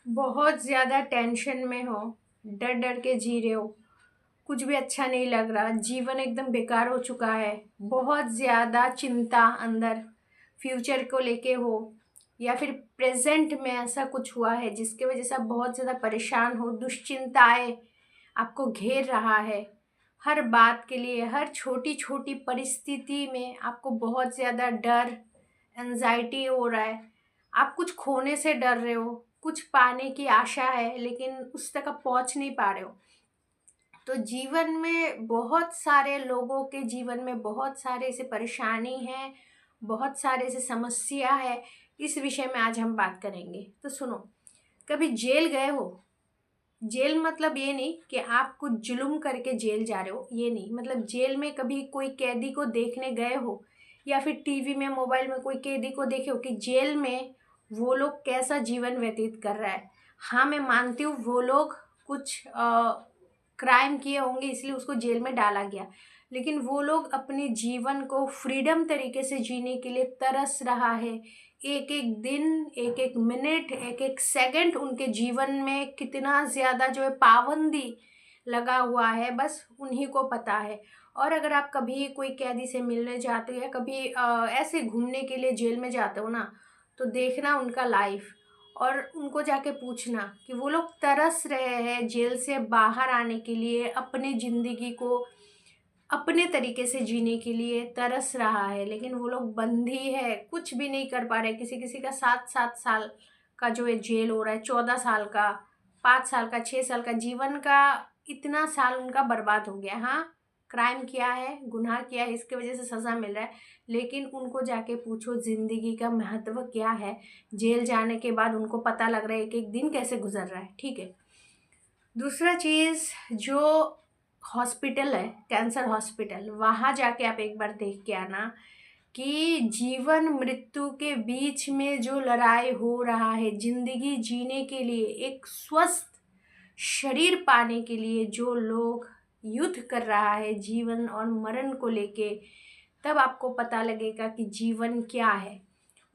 बहुत ज़्यादा टेंशन में हो, डर डर के जी रहे हो, कुछ भी अच्छा नहीं लग रहा, जीवन एकदम बेकार हो चुका है, बहुत ज़्यादा चिंता अंदर फ्यूचर को लेके हो, या फिर प्रेजेंट में ऐसा कुछ हुआ है जिसकी वजह से आप बहुत ज़्यादा परेशान हो, दुश्चिंताएं आपको घेर रहा है। हर बात के लिए, हर छोटी छोटी परिस्थिति में आपको बहुत ज़्यादा डर, एंजाइटी हो रहा है। आप कुछ खोने से डर रहे हो, कुछ पाने की आशा है लेकिन उस तक आप पहुंच नहीं पा रहे हो। तो जीवन में बहुत सारे लोगों के जीवन में बहुत सारे ऐसे परेशानी हैं, बहुत सारे ऐसे समस्या है। इस विषय में आज हम बात करेंगे। तो सुनो, कभी जेल गए हो? जेल मतलब ये नहीं कि आप कुछ जुल्म करके जेल जा रहे हो, ये नहीं, मतलब जेल में कभी कोई कैदी को देखने गए हो, या फिर टीवी में, मोबाइल में कोई कैदी को देखे हो कि जेल में वो लोग कैसा जीवन व्यतीत कर रहा है। हाँ, मैं मानती हूँ वो लोग कुछ क्राइम किए होंगे इसलिए उसको जेल में डाला गया, लेकिन वो लोग अपने जीवन को फ्रीडम तरीके से जीने के लिए तरस रहा है। एक एक दिन, एक एक मिनट, एक एक सेकंड उनके जीवन में कितना ज़्यादा जो है पाबंदी लगा हुआ है, बस उन्हीं को पता है। और अगर आप कभी कोई कैदी से मिलने जाते हो या कभी ऐसे घूमने के लिए जेल में जाते हो ना, तो देखना उनका लाइफ और उनको जाके पूछना कि वो लोग तरस रहे हैं जेल से बाहर आने के लिए, अपने ज़िंदगी को अपने तरीके से जीने के लिए तरस रहा है, लेकिन वो लोग बंदी है, कुछ भी नहीं कर पा रहे। किसी किसी का 7-7 साल का जो है जेल हो रहा है, 14 साल का, 5 साल का, 6 साल का, जीवन का इतना साल उनका बर्बाद हो गया। हाँ, क्राइम किया है, गुनाह किया है, इसकी वजह से सज़ा मिल रहा है, लेकिन उनको जाके पूछो ज़िंदगी का महत्व क्या है। जेल जाने के बाद उनको पता लग रहा है एक एक दिन कैसे गुजर रहा है। ठीक है। दूसरा चीज़, जो हॉस्पिटल है, कैंसर हॉस्पिटल, वहाँ जाके आप एक बार देख के आना कि जीवन मृत्यु के बीच में जो लड़ाई हो रहा है, ज़िंदगी जीने के लिए, एक स्वस्थ शरीर पाने के लिए जो लोग युद्ध कर रहा है जीवन और मरण को लेके, तब आपको पता लगेगा कि जीवन क्या है।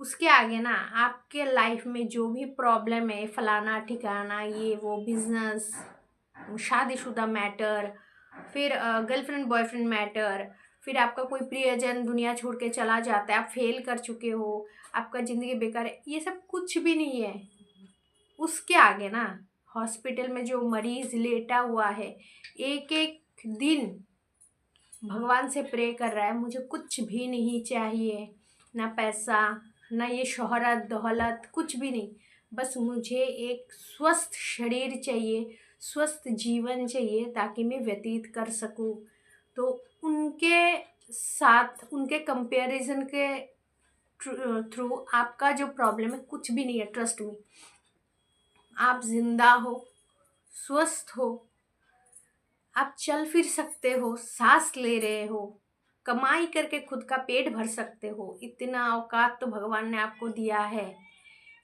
उसके आगे ना आपके लाइफ में जो भी प्रॉब्लम है, फलाना ठिकाना, ये वो, बिजनेस, शादीशुदा मैटर, फिर गर्लफ्रेंड बॉयफ्रेंड मैटर, फिर आपका कोई प्रियजन दुनिया छोड़ के चला जाता है, आप फेल कर चुके हो, आपका ज़िंदगी बेकार है, ये सब कुछ भी नहीं है। उसके आगे ना हॉस्पिटल में जो मरीज़ लेटा हुआ है, एक एक दिन भगवान से प्रे कर रहा है, मुझे कुछ भी नहीं चाहिए, ना पैसा, ना ये शोहरत दौलत, कुछ भी नहीं, बस मुझे एक स्वस्थ शरीर चाहिए, स्वस्थ जीवन चाहिए ताकि मैं व्यतीत कर सकूं। तो उनके साथ, उनके कंपैरिजन के थ्रू आपका जो प्रॉब्लम है कुछ भी नहीं है। ट्रस्ट मी, आप जिंदा हो, स्वस्थ हो, आप चल फिर सकते हो, सांस ले रहे हो, कमाई करके खुद का पेट भर सकते हो, इतना औकात तो भगवान ने आपको दिया है।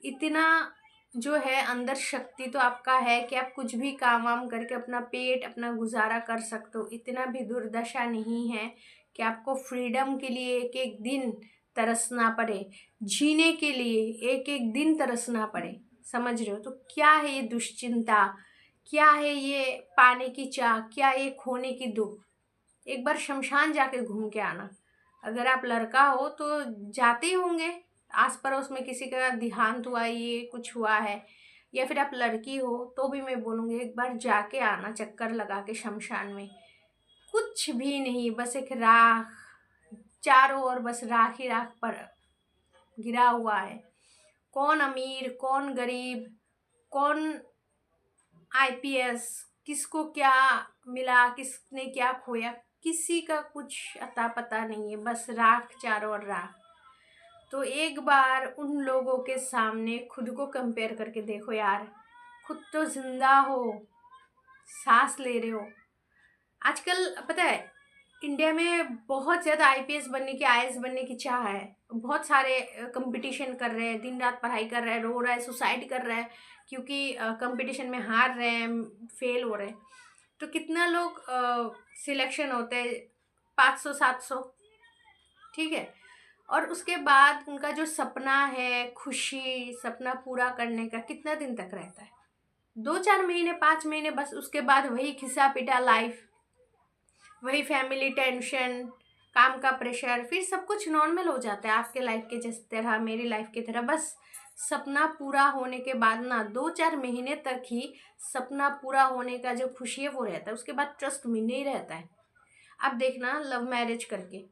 इतना जो है अंदर शक्ति तो आपका है कि आप कुछ भी काम वाम करके अपना पेट, अपना गुजारा कर सकते हो। इतना भी दुर्दशा नहीं है कि आपको फ्रीडम के लिए एक एक दिन तरसना पड़े, जीने के लिए एक एक दिन तरसना पड़े। समझ रहे हो? तो क्या है ये दुश्चिंता, क्या है ये पाने की चाह, क्या ये खोने की दुख। एक बार शमशान जाके घूम के आना। अगर आप लड़का हो तो जाते ही होंगे, आस पड़ोस में किसी का देहांत हुआ, ये कुछ हुआ है, या फिर आप लड़की हो तो भी मैं बोलूँगी एक बार जाके आना, चक्कर लगा के शमशान में। कुछ भी नहीं, बस एक राख, चारों ओर बस राख ही राख पर गिरा हुआ है। कौन अमीर, कौन गरीब, कौन आईपीएस, किसको क्या मिला, किसने क्या खोया, किसी का कुछ अता पता नहीं है, बस राख, चारों ओर राख। तो एक बार उन लोगों के सामने खुद को कंपेयर करके देखो यार, खुद तो जिंदा हो, सांस ले रहे हो। आजकल पता है इंडिया में बहुत ज़्यादा आईपीएस बनने की, आईएएस बनने की चाह है। बहुत सारे कंपटीशन कर रहे हैं, दिन रात पढ़ाई कर रहे हैं, रो रहा है, सुसाइड कर रहा है, क्योंकि कंपटीशन में हार रहे हैं, फेल हो रहे हैं। तो कितना लोग सिलेक्शन होते हैं, 500-700, ठीक है। और उसके बाद उनका जो सपना है खुशी, सपना पूरा करने का, कितना दिन तक रहता है? 2-4 महीने, 5 महीने बस। उसके बाद वही खिसा पिटा लाइफ, वही फैमिली टेंशन, काम का प्रेशर, फिर सब कुछ नॉर्मल हो जाता है आपके लाइफ के जिस तरह, मेरी लाइफ की तरह। बस सपना पूरा होने के बाद ना 2-4 महीने तक ही सपना पूरा होने का जो खुशी है वो रहता है, उसके बाद ट्रस्ट में नहीं रहता है। अब देखना लव मैरिज करके,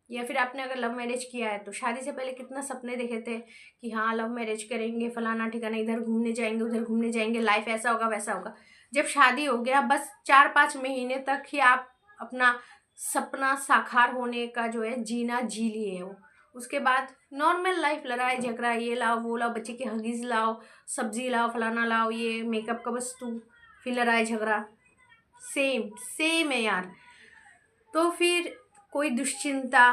या फिर आपने अगर लव मैरिज किया है तो शादी से पहले कितना सपने देखे थे कि हाँ लव मैरिज करेंगे, फलाना ठिकाना, इधर घूमने जाएंगे, उधर घूमने जाएंगे, लाइफ ऐसा होगा वैसा होगा। जब शादी हो गया बस 4-5 महीने तक ही आप अपना सपना साकार होने का जो है जीना जी लिए हो। उसके बाद नॉर्मल लाइफ, लड़ाई झगड़ा, ये लाओ वो लाओ, बच्चे की हगीज लाओ, सब्जी लाओ, फलाना लाओ, ये मेकअप का वस्तु, फिर लड़ाई झगड़ा, सेम सेम है यार। तो फिर कोई दुश्चिंता,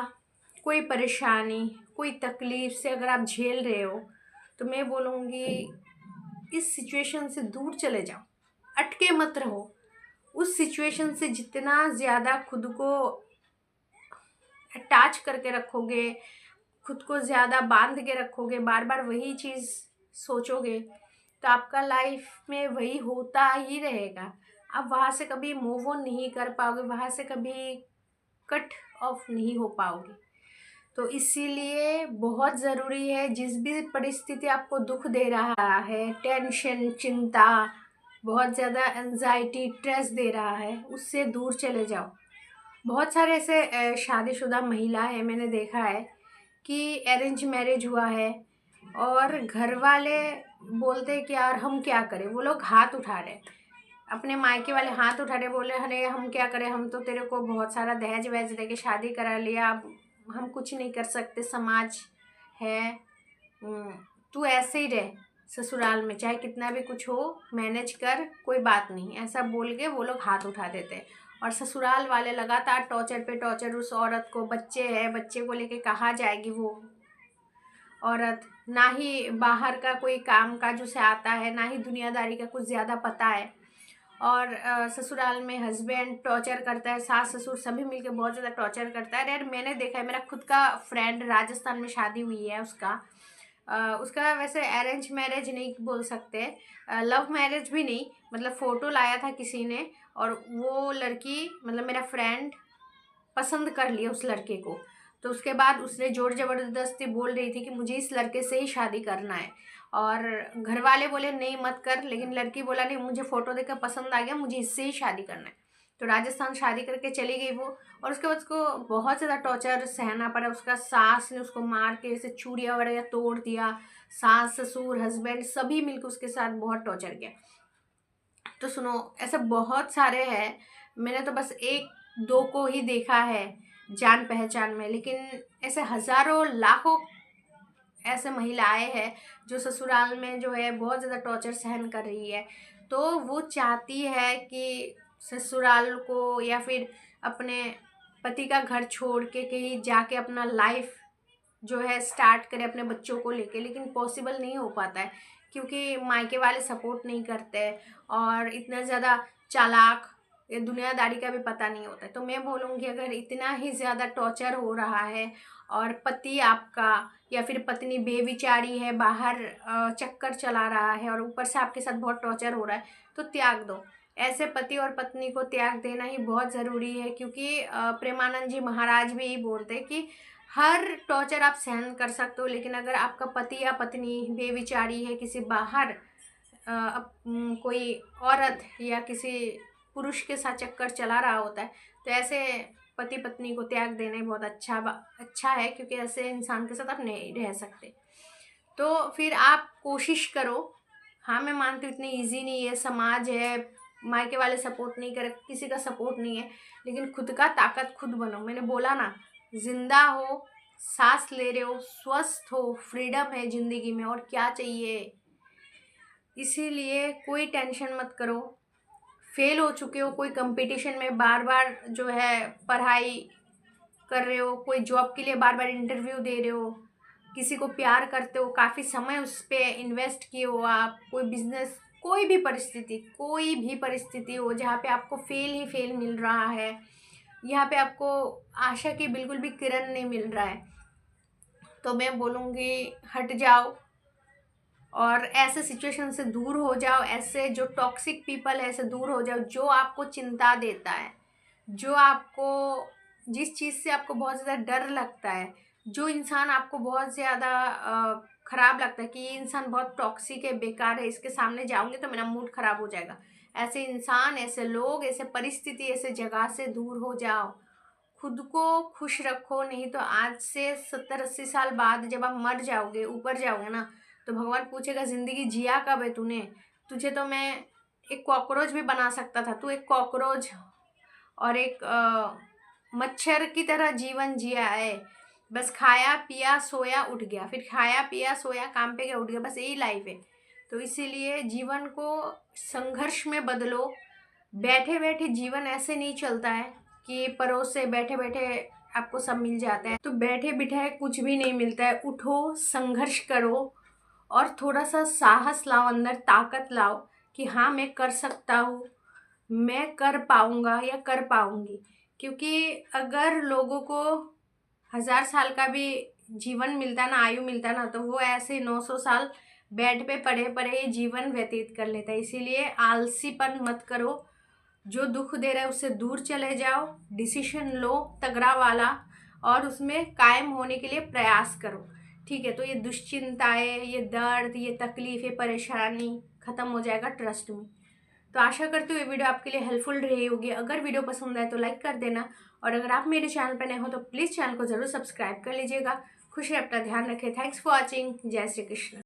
कोई परेशानी, कोई तकलीफ से अगर आप झेल रहे हो तो मैं बोलूँगी इस सिचुएशन से दूर चले जाओ, अटके मत रहो। उस सिचुएशन से जितना ज़्यादा खुद को अटैच करके रखोगे, खुद को ज़्यादा बांध के रखोगे, बार बार वही चीज़ सोचोगे, तो आपका लाइफ में वही होता ही रहेगा। आप वहाँ से कभी मूव ऑन नहीं कर पाओगे, वहाँ से कभी कट ऑफ नहीं हो पाओगे। तो इसीलिए बहुत ज़रूरी है, जिस भी परिस्थिति आपको दुख दे रहा है, टेंशन, चिंता, बहुत ज़्यादा एंजाइटी, स्ट्रेस दे रहा है, उससे दूर चले जाओ। बहुत सारे ऐसे शादीशुदा महिला है, मैंने देखा है कि अरेंज मैरिज हुआ है और घर वाले बोलते हैं कि यार हम क्या करें, वो लोग हाथ उठा रहे हैं, अपने मायके वाले हाथ उठा रहे, बोले अरे हम क्या करें, हम तो तेरे को बहुत सारा दहेज वहेज दे के शादी करा लिया, अब हम कुछ नहीं कर सकते, समाज है, तू ऐसे ही रह ससुराल में, चाहे कितना भी कुछ हो मैनेज कर, कोई बात नहीं, ऐसा बोल के वो लोग हाथ उठा देते हैं। और ससुराल वाले लगातार टॉर्चर पे टॉर्चर, उस औरत को, बच्चे हैं, बच्चे को लेके कहाँ जाएगी वो औरत, ना ही बाहर का कोई काम काज उसे आता है, ना ही दुनियादारी का कुछ ज़्यादा पता है। और ससुराल में हस्बैंड टॉर्चर करता है, सास ससुर सभी मिलके बहुत ज़्यादा टॉर्चर करता है। यार मैंने देखा है, मेरा खुद का फ्रेंड राजस्थान में शादी हुई है उसका वैसे अरेंज मैरिज नहीं बोल सकते, लव मैरिज भी नहीं, मतलब फ़ोटो लाया था किसी ने और वो लड़की, मतलब मेरा फ्रेंड पसंद कर लिया उस लड़के को। तो उसके बाद उसने ज़ोर ज़बरदस्ती बोल रही थी कि मुझे इस लड़के से ही शादी करना है, और घर वाले बोले नहीं मत कर, लेकिन लड़की बोला नहीं मुझे फ़ोटो देखकर पसंद आ गया, मुझे इससे ही शादी करना है। तो राजस्थान शादी करके चली गई वो, और उसके बाद उसको बहुत ज़्यादा टॉर्चर सहना पड़ा। उसका सास ने उसको मार के ऐसे चूड़ियाँ वगैरह तोड़ दिया, सास ससुर हस्बैंड सभी मिलकर उसके साथ बहुत टॉर्चर किया। तो सुनो, ऐसे बहुत सारे हैं, मैंने तो बस 1-2 को ही देखा है जान पहचान में, लेकिन ऐसे हज़ारों लाखों ऐसे महिलाएं हैं जो ससुराल में जो है बहुत ज़्यादा टॉर्चर सहन कर रही है। तो वो चाहती है कि ससुराल को या फिर अपने पति का घर छोड़ के कहीं जाके अपना लाइफ जो है स्टार्ट करे अपने बच्चों को लेके, लेकिन पॉसिबल नहीं हो पाता है क्योंकि मायके वाले सपोर्ट नहीं करते और इतना ज़्यादा चालाक, ये दुनियादारी का भी पता नहीं होता है। तो मैं बोलूँगी अगर इतना ही ज़्यादा टॉर्चर हो रहा है और पति आपका या फिर पत्नी बेविचारी है, बाहर चक्कर चला रहा है और ऊपर से आपके साथ बहुत टॉर्चर हो रहा है, तो त्याग दो। ऐसे पति और पत्नी को त्याग देना ही बहुत ज़रूरी है, क्योंकि प्रेमानंद जी महाराज भी यही बोलते हैं कि हर टॉर्चर आप सहन कर सकते हो, लेकिन अगर आपका पति या पत्नी बेविचारी है, किसी बाहर कोई औरत या किसी पुरुष के साथ चक्कर चला रहा होता है, तो ऐसे पति पत्नी को त्याग देना ही बहुत अच्छा है, क्योंकि ऐसे इंसान के साथ आप नहीं रह सकते। तो फिर आप कोशिश करो। हाँ मैं मानती हूँ इतनी ईजी नहीं है, समाज है, मायके वाले सपोर्ट नहीं करे, किसी का सपोर्ट नहीं है, लेकिन खुद का ताकत खुद बनो। मैंने बोला ना, जिंदा हो, सांस ले रहे हो, स्वस्थ हो, फ्रीडम है ज़िंदगी में, और क्या चाहिए। इसीलिए कोई टेंशन मत करो। फेल हो चुके हो कोई कंपटीशन में, बार बार जो है पढ़ाई कर रहे हो, कोई जॉब के लिए बार बार इंटरव्यू दे रहे हो, किसी को प्यार करते हो, काफ़ी समय उस पर इन्वेस्ट किए हो आप, कोई बिजनेस, कोई भी परिस्थिति हो जहाँ पे आपको फेल ही फेल मिल रहा है, यहाँ पे आपको आशा की बिल्कुल भी किरण नहीं मिल रहा है, तो मैं बोलूँगी हट जाओ और ऐसे सिचुएशन से दूर हो जाओ, ऐसे जो टॉक्सिक पीपल है ऐसे दूर हो जाओ, जो आपको चिंता देता है, जो आपको जिस चीज़ से आपको बहुत ज़्यादा डर लगता है, जो इंसान आपको बहुत ज़्यादा ख़राब लगता है कि ये इंसान बहुत टॉक्सिक है, बेकार है, इसके सामने जाऊँगी तो मेरा मूड ख़राब हो जाएगा, ऐसे इंसान, ऐसे लोग, ऐसे परिस्थिति, ऐसे जगह से दूर हो जाओ। खुद को खुश रखो, नहीं तो आज से 70-80 साल बाद जब आप मर जाओगे, ऊपर जाओगे ना, तो भगवान पूछेगा ज़िंदगी जिया कब है तूने? तुझे तो मैं एक कॉकरोच भी बना सकता था, तू एक कॉकरोच और एक मच्छर की तरह जीवन जिया है। बस खाया पिया सोया उठ गया, फिर खाया पिया सोया काम पे गया उठ गया, बस यही लाइफ है। तो इसीलिए जीवन को संघर्ष में बदलो। बैठे बैठे जीवन ऐसे नहीं चलता है कि परोस से बैठे बैठे आपको सब मिल जाता है, तो बैठे बिठाए कुछ भी नहीं मिलता है। उठो, संघर्ष करो और थोड़ा सा साहस लाओ, अंदर ताकत लाओ कि हाँ मैं कर सकता हूँ, मैं कर पाऊँगा या कर पाऊँगी। क्योंकि अगर लोगों को 1000 साल का भी जीवन मिलता ना, आयु मिलता ना, तो वो ऐसे 900 साल बेड पे पड़े पड़े जीवन व्यतीत कर लेता है। इसीलिए आलसीपन मत करो, जो दुख दे रहा है उससे दूर चले जाओ, डिसीजन लो तगड़ा वाला और उसमें कायम होने के लिए प्रयास करो। ठीक है, तो ये दुश्चिंताएं, ये दर्द, ये तकलीफ, ये परेशानी ख़त्म हो जाएगा, ट्रस्ट में। तो आशा करती हूँ ये वीडियो आपके लिए हेल्पफुल रही होगी। अगर वीडियो पसंद आए तो लाइक कर देना, और अगर आप मेरे चैनल पर नए हो तो प्लीज़ चैनल को ज़रूर सब्सक्राइब कर लीजिएगा। खुश रहे, अपना ध्यान रखें। Thanks for watching. जय श्री कृष्ण।